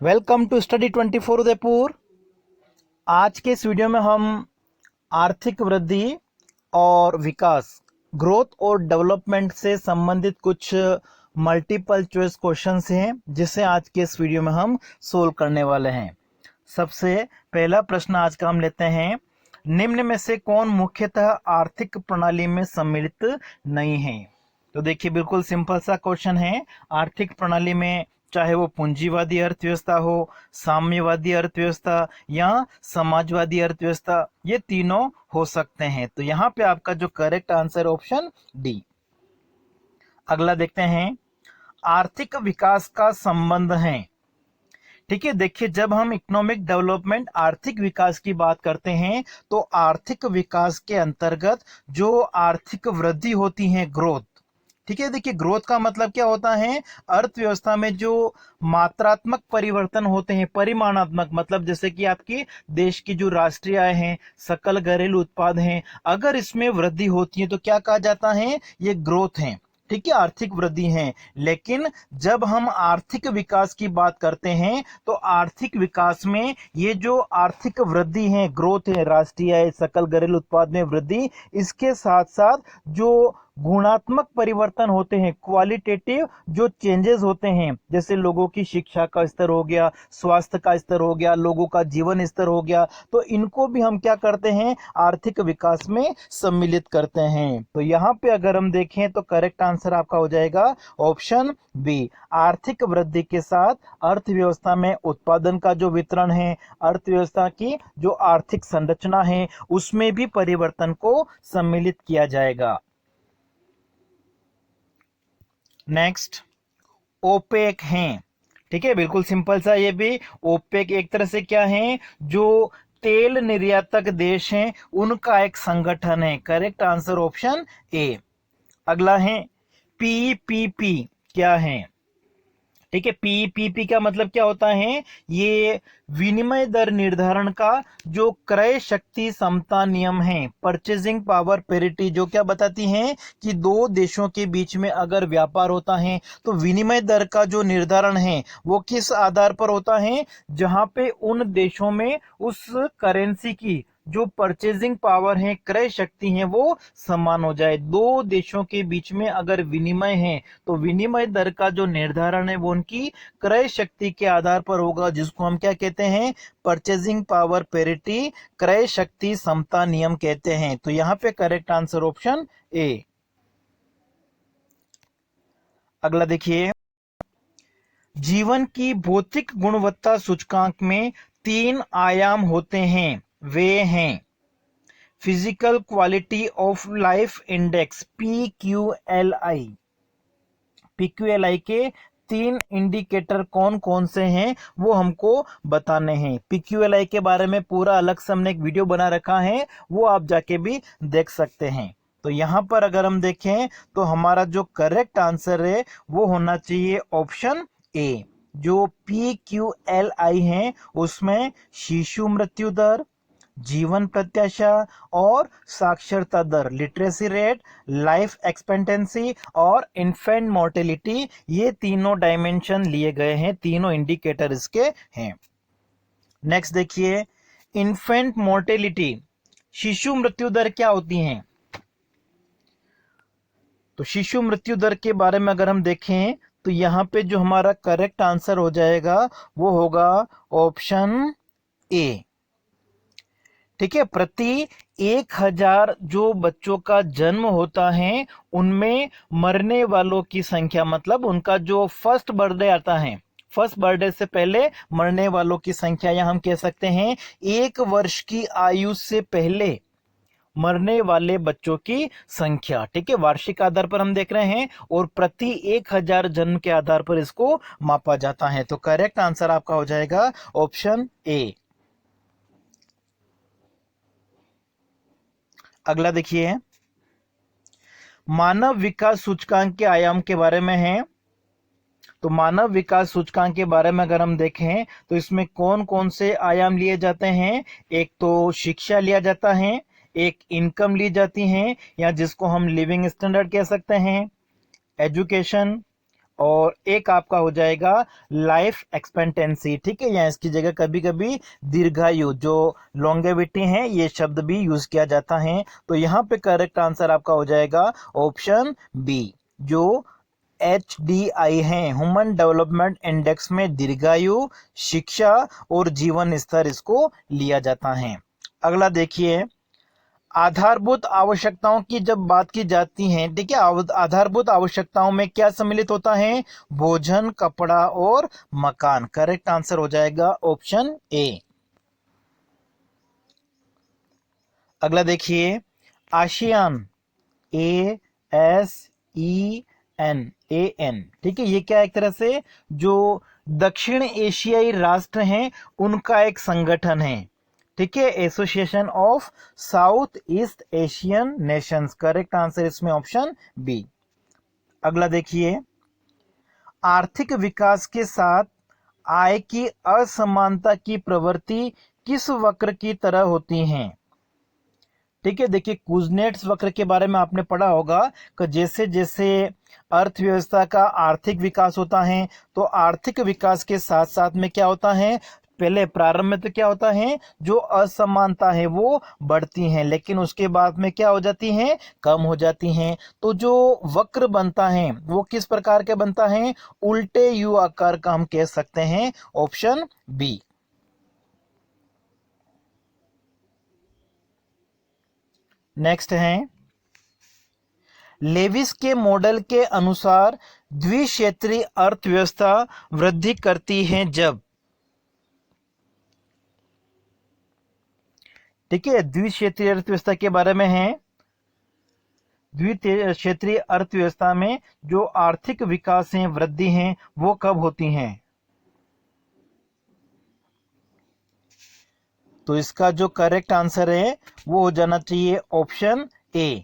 Welcome to study 24 Udaipur. आज के इस वीडियो में हम आर्थिक वृद्धि और विकास, ग्रोथ और डेवलपमेंट से संबंधित कुछ मल्टीपल चॉइस क्वेश्चंस हैं जिसे आज के इस वीडियो में हम सोल्व करने वाले हैं। सबसे पहला प्रश्न आज का हम लेते हैं, निम्न में से कौन मुख्यतः आर्थिक प्रणाली में सम्मिलित नहीं है। तो देखिए बिल्कुल सिंपल सा क्वेश्चन है। आर्थिक प्रणाली में चाहे वो पूंजीवादी अर्थव्यवस्था हो, साम्यवादी अर्थव्यवस्था या समाजवादी अर्थव्यवस्था, ये तीनों हो सकते हैं। तो यहाँ पे आपका जो करेक्ट आंसर ऑप्शन डी। अगला देखते हैं, आर्थिक विकास का संबंध है। ठीक है, देखिए जब हम इकोनॉमिक डेवलपमेंट आर्थिक विकास की बात करते हैं तो आर्थिक विकास के अंतर्गत जो आर्थिक वृद्धि होती है, ग्रोथ। ठीक है, देखिए ग्रोथ का मतलब क्या होता है, अर्थव्यवस्था में जो मात्रात्मक परिवर्तन होते हैं, परिमाणात्मक मतलब जैसे कि आपकी देश की जो राष्ट्रीय आय है, सकल घरेलू उत्पाद है, अगर इसमें वृद्धि होती है तो क्या कहा जाता है, ये ग्रोथ है। ठीक है, आर्थिक वृद्धि है। लेकिन जब हम आर्थिक विकास की बात करते हैं तो आर्थिक विकास में ये जो आर्थिक वृद्धि है, ग्रोथ है, राष्ट्रीय आय, सकल घरेलू उत्पाद में वृद्धि, इसके साथ साथ जो गुणात्मक परिवर्तन होते हैं, क्वालिटेटिव जो चेंजेस होते हैं, जैसे लोगों की शिक्षा का स्तर हो गया, स्वास्थ्य का स्तर हो गया, लोगों का जीवन स्तर हो गया, तो इनको भी हम क्या करते हैं, आर्थिक विकास में सम्मिलित करते हैं। तो यहाँ पे अगर हम देखें तो करेक्ट आंसर आपका हो जाएगा ऑप्शन बी। आर्थिक वृद्धि के साथ अर्थव्यवस्था में उत्पादन का जो वितरण है, अर्थव्यवस्था की जो आर्थिक संरचना है, उसमें भी परिवर्तन को सम्मिलित किया जाएगा। नेक्स्ट, ओपेक हैं। ठीक है, बिल्कुल सिंपल सा ये भी। ओपेक एक तरह से क्या है, जो तेल निर्यातक देश हैं उनका एक संगठन है। Correct answer option A. अगला है पीपीपी, क्या है। ठीक है, पीपीपी का मतलब क्या होता है, ये विनिमय दर निर्धारण का जो क्रय शक्ति समता नियम है, परचेजिंग पावर पेरिटी, जो क्या बताती हैं कि दो देशों के बीच में अगर व्यापार होता है तो विनिमय दर का जो निर्धारण है वो किस आधार पर होता है, जहां पे उन देशों में उस करेंसी की जो परचेजिंग पावर है, क्रय शक्ति है, वो समान हो जाए। दो देशों के बीच में अगर विनिमय है तो विनिमय दर का जो निर्धारण है वो उनकी क्रय शक्ति के आधार पर होगा, जिसको हम क्या कहते हैं, परचेजिंग पावर पेरिटी, क्रय शक्ति समता नियम कहते हैं। तो यहाँ पे करेक्ट आंसर ऑप्शन ए। अगला देखिए, जीवन की भौतिक गुणवत्ता सूचकांक में 3 आयाम होते हैं, वे हैं physical quality of life index PQLI। PQLI के 3 इंडिकेटर कौन कौन से हैं वो हमको बताने हैं। PQLI के बारे में पूरा अलग से हमने एक वीडियो बना रखा है, वो आप जाके भी देख सकते हैं। तो यहाँ पर अगर हम देखें तो हमारा जो करेक्ट आंसर है वो होना चाहिए ऑप्शन ए। जो PQLI है उसमें शिशु मृत्यु दर, जीवन प्रत्याशा और साक्षरता दर, लिटरेसी रेट, लाइफ एक्सपेक्टेंसी और इन्फेंट मोर्टेलिटी, ये तीनों डायमेंशन लिए गए हैं, तीनों इंडिकेटर इसके हैं। नेक्स्ट देखिए, इन्फेंट मोर्टेलिटी, शिशु मृत्यु दर क्या होती है। तो शिशु मृत्यु दर के बारे में अगर हम देखें तो यहाँ पे जो हमारा करेक्ट आंसर हो जाएगा वो होगा ऑप्शन ए। ठीक है, प्रति 1000 जो बच्चों का जन्म होता है उनमें मरने वालों की संख्या, मतलब उनका जो फर्स्ट बर्थडे आता है, फर्स्ट बर्थडे से पहले मरने वालों की संख्या, या हम कह सकते हैं 1 वर्ष की आयु से पहले मरने वाले बच्चों की संख्या। ठीक है, वार्षिक आधार पर हम देख रहे हैं और प्रति 1000 जन्म के आधार पर इसको मापा जाता है। तो करेक्ट आंसर आपका हो जाएगा ऑप्शन ए। अगला देखिए, मानव विकास सूचकांक के आयाम के बारे में है। तो मानव विकास सूचकांक के बारे में अगर हम देखें तो इसमें कौन कौन से आयाम लिए जाते हैं। एक तो शिक्षा लिया जाता है, एक इनकम ली जाती है, या जिसको हम लिविंग स्टैंडर्ड कह सकते हैं, एजुकेशन, और एक आपका हो जाएगा लाइफ एक्सपेक्टेंसी। ठीक है, या इसकी जगह कभी कभी दीर्घायु जो लॉन्गेविटी है ये शब्द भी यूज किया जाता है। तो यहाँ पे करेक्ट आंसर आपका हो जाएगा ऑप्शन बी, जो HDI है, ह्यूमन डेवलपमेंट इंडेक्स में दीर्घायु, शिक्षा और जीवन स्तर इसको लिया जाता है। अगला देखिए, आधारभूत आवश्यकताओं की जब बात की जाती है, ठीक है, आधारभूत आवश्यकताओं में क्या सम्मिलित होता है? भोजन, कपड़ा और मकान। करेक्ट आंसर हो जाएगा ऑप्शन ए। अगला देखिए, आसियान, ASEAN, ठीक है, ये क्या एक तरह से जो दक्षिण एशियाई राष्ट्र हैं उनका एक संगठन है। ठीक है, association of south east Asian Nations. Correct answer इसमें ऑप्शन बी। अगला देखिए, आर्थिक विकास के साथ आय की असमानता की प्रवृत्ति किस वक्र की तरह होती है? ठीक है, देखिए कुजनेट्स वक्र के बारे में आपने पढ़ा होगा कि जैसे जैसे अर्थव्यवस्था का आर्थिक विकास होता है तो आर्थिक विकास के साथ साथ में क्या होता है, पहले प्रारंभ में तो क्या होता है, जो असमानता है वो बढ़ती है, लेकिन उसके बाद में क्या हो जाती है, कम हो जाती हैं। तो जो वक्र बनता है वो किस प्रकार के बनता है? उल्टे यू आकार का हम कह सकते हैं, ऑप्शन बी। नेक्स्ट है, लेविस के मॉडल के अनुसार द्विक्षेत्रीय अर्थव्यवस्था वृद्धि करती है जब, ठीक है, द्विक्षेत्रीय अर्थव्यवस्था के बारे में है, द्विक्षेत्रीय अर्थव्यवस्था में जो आर्थिक विकास है, वृद्धि है, वो कब होती हैं? तो इसका जो करेक्ट आंसर है वो हो जाना चाहिए ऑप्शन ए।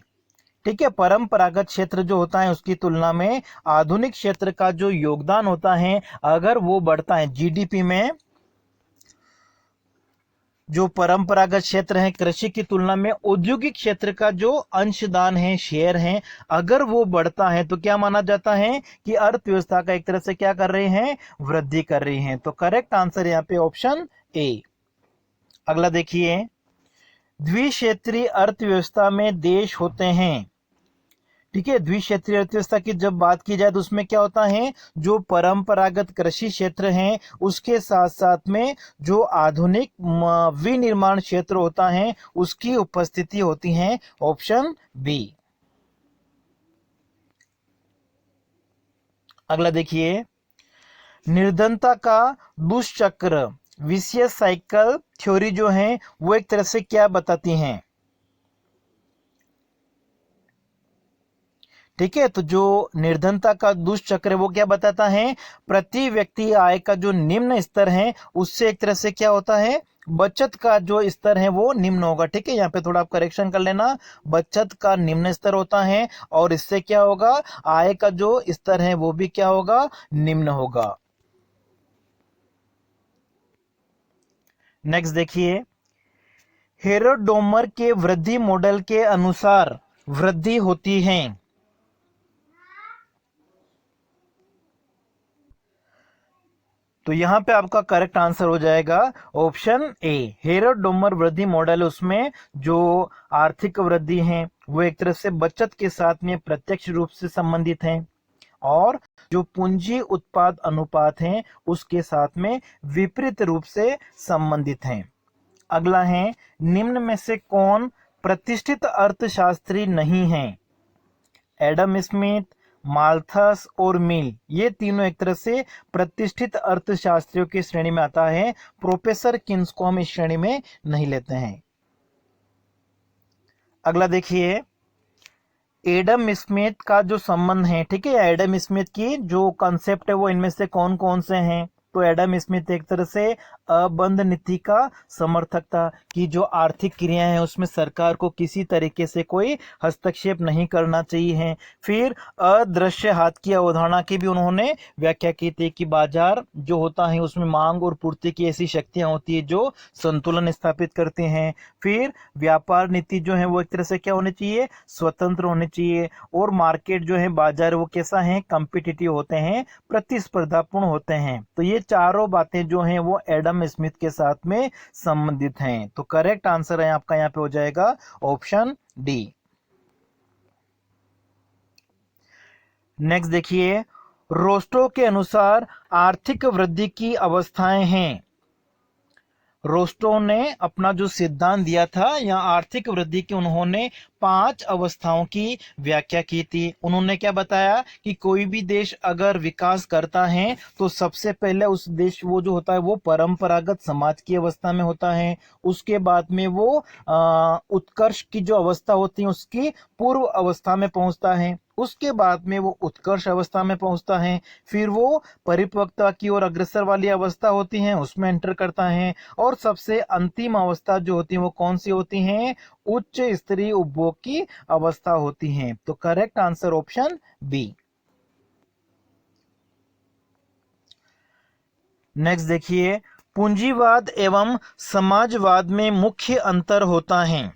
ठीक है, परंपरागत क्षेत्र जो होता है उसकी तुलना में आधुनिक क्षेत्र का जो योगदान होता है अगर वो बढ़ता है जीडीपी में, जो परंपरागत क्षेत्र है कृषि की तुलना में औद्योगिक क्षेत्र का जो अंशदान है, शेयर है, अगर वो बढ़ता है तो क्या माना जाता है कि अर्थव्यवस्था का एक तरह से क्या कर रहे हैं, वृद्धि कर रही हैं। तो करेक्ट आंसर यहाँ पे ऑप्शन ए। अगला देखिए, द्विक्षेत्रीय अर्थव्यवस्था में देश होते हैं, ठीक है, द्विक्षेत्रीय अर्थव्यवस्था की जब बात की जाए तो उसमें क्या होता है, जो परंपरागत कृषि क्षेत्र है उसके साथ साथ में जो आधुनिक विनिर्माण क्षेत्र होता है उसकी उपस्थिति होती है, ऑप्शन बी। अगला देखिए, निर्धनता का दुष्चक्र विशियस साइकिल थ्योरी जो है वो एक तरह से क्या बताती हैं? ठीक है, तो जो निर्धनता का दुष्चक्र है वो क्या बताता है, प्रति व्यक्ति आय का जो निम्न स्तर है उससे एक तरह से क्या होता है, बचत का जो स्तर है वो निम्न होगा। ठीक है, यहाँ पे थोड़ा आप करेक्शन कर लेना, बचत का निम्न स्तर होता है और इससे क्या होगा, आय का जो स्तर है वो भी क्या होगा, निम्न होगा। नेक्स्ट देखिए, हेरोडोमर के वृद्धि मॉडल के अनुसार वृद्धि होती है, तो यहां पे आपका करेक्ट आंसर हो जाएगा ऑप्शन ए। हेरोडोमर वृद्धि मॉडल, उसमें जो आर्थिक वृद्धि है वो एक तरह से बचत के साथ में प्रत्यक्ष रूप से संबंधित है और जो पूंजी उत्पाद अनुपात है उसके साथ में विपरीत रूप से संबंधित है। अगला है, निम्न में से कौन प्रतिष्ठित अर्थशास्त्री नहीं है? एडम स्मिथ, माल्थस और मिल, ये तीनों एक तरह से प्रतिष्ठित अर्थशास्त्रियों की श्रेणी में आता है, प्रोफेसर किन्स को हम इस श्रेणी में नहीं लेते हैं। अगला देखिए, एडम स्मिथ का जो संबंध है, ठीक है, एडम स्मिथ की जो कॉन्सेप्ट है वो इनमें से कौन कौन से हैं? तो एडम स्मिथ एक तरह से अबंध नीति का समर्थक था कि जो आर्थिक क्रियाएं हैं उसमें सरकार को किसी तरीके से कोई हस्तक्षेप नहीं करना चाहिए। फिर अदृश्य हाथ की अवधारणा की भी उन्होंने व्याख्या की थी कि बाजार जो होता है उसमें मांग और पूर्ति की ऐसी शक्तियां होती है जो संतुलन स्थापित करते हैं। फिर व्यापार नीति जो है वो एक तरह से क्या होनी चाहिए, स्वतंत्र होनी चाहिए। और मार्केट जो है, बाजार, वो कैसा है, कॉम्पिटिटिव होते हैं, प्रतिस्पर्धापूर्ण होते हैं। तो ये चारों बातें जो हैं वो एडम स्मिथ के साथ में संबंधित हैं। तो करेक्ट आंसर है आपका यहाँ पे हो जाएगा ऑप्शन डी। नेक्स्ट देखिए, रोस्टो के अनुसार आर्थिक वृद्धि की अवस्थाएं हैं। रोस्टो ने अपना जो सिद्धांत दिया था या आर्थिक वृद्धि की, उन्होंने 5 अवस्थाओं की व्याख्या की थी। उन्होंने क्या बताया कि कोई भी देश अगर विकास करता है तो सबसे पहले उस देश वो जो होता है वो परंपरागत समाज की अवस्था में होता है। उसके बाद में वो उत्कर्ष की जो अवस्था होती है उसकी पूर्व अवस्था में पहुंचता है। उसके बाद में वो उत्कर्ष अवस्था में पहुंचता है। फिर वो परिपक्वता की ओर अग्रसर वाली अवस्था होती है उसमें एंटर करता है। और सबसे अंतिम अवस्था जो होती है वो कौन सी होती है, उच्च स्तरीय उपभोग की अवस्था होती है। तो correct answer option B. Next देखिए, पूंजीवाद एवं समाजवाद में मुख्य अंतर होता है।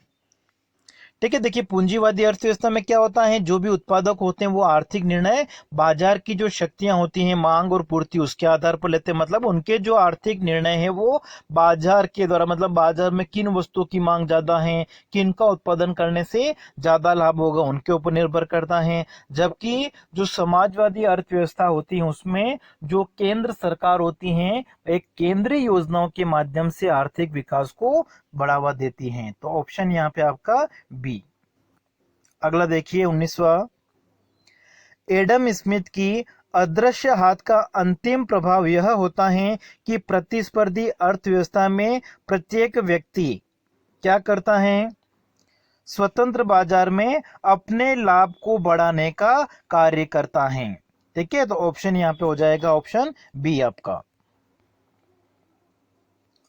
ठीक है, देखिए पूंजीवादी अर्थव्यवस्था में क्या होता है, जो भी उत्पादक होते हैं वो आर्थिक निर्णय बाजार की जो शक्तियां होती हैं, मांग और पूर्ति, उसके आधार पर लेते हैं। मतलब उनके जो आर्थिक निर्णय है वो बाजार के द्वारा, मतलब बाजार में किन वस्तुओं की मांग ज्यादा है, किन का उत्पादन करने से ज्यादा लाभ होगा, उनके ऊपर निर्भर करता है। जबकि जो समाजवादी अर्थव्यवस्था होती है उसमें जो केंद्र सरकार होती है एक केंद्रीय योजनाओं के माध्यम से आर्थिक विकास को बढ़ावा देती हैं। तो ऑप्शन यहाँ पे आपका बी। अगला देखिए 19वां, एडम स्मिथ की अदृश्य हाथ का अंतिम प्रभाव यह होता है कि प्रतिस्पर्धी अर्थव्यवस्था में प्रत्येक व्यक्ति क्या करता है, स्वतंत्र बाजार में अपने लाभ को बढ़ाने का कार्य करता है। ठीक है, तो ऑप्शन यहाँ पे हो जाएगा ऑप्शन बी आपका।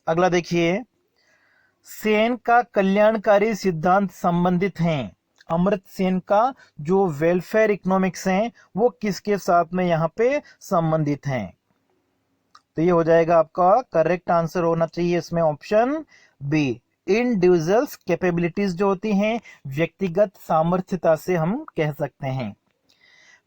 अगला देखिए, सेन का कल्याणकारी सिद्धांत संबंधित हैं। अमर्त्य सेन का जो वेलफेयर इकोनॉमिक्स है वो किसके साथ में यहाँ पे संबंधित हैं? तो ये हो जाएगा आपका करेक्ट आंसर होना चाहिए इसमें ऑप्शन बी। इंडिविजुअल्स कैपेबिलिटीज जो होती हैं, व्यक्तिगत सामर्थ्यता से हम कह सकते हैं।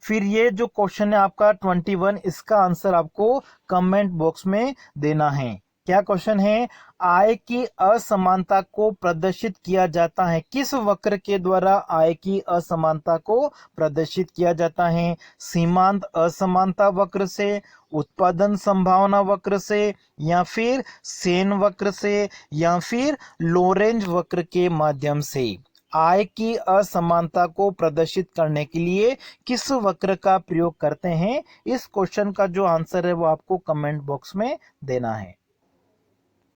फिर ये जो क्वेश्चन है आपका 21, इसका आंसर आपको कमेंट बॉक्स में देना है। क्या क्वेश्चन है, आय की असमानता को प्रदर्शित किया जाता है, किस वक्र के द्वारा आय की असमानता को प्रदर्शित किया जाता है? सीमांत असमानता वक्र से, उत्पादन संभावना वक्र से, या फिर सेन वक्र से, या फिर लोरेंज वक्र के माध्यम से? आय की असमानता को प्रदर्शित करने के लिए किस वक्र का प्रयोग करते हैं? इस क्वेश्चन का जो आंसर है वो आपको कमेंट बॉक्स में देना है।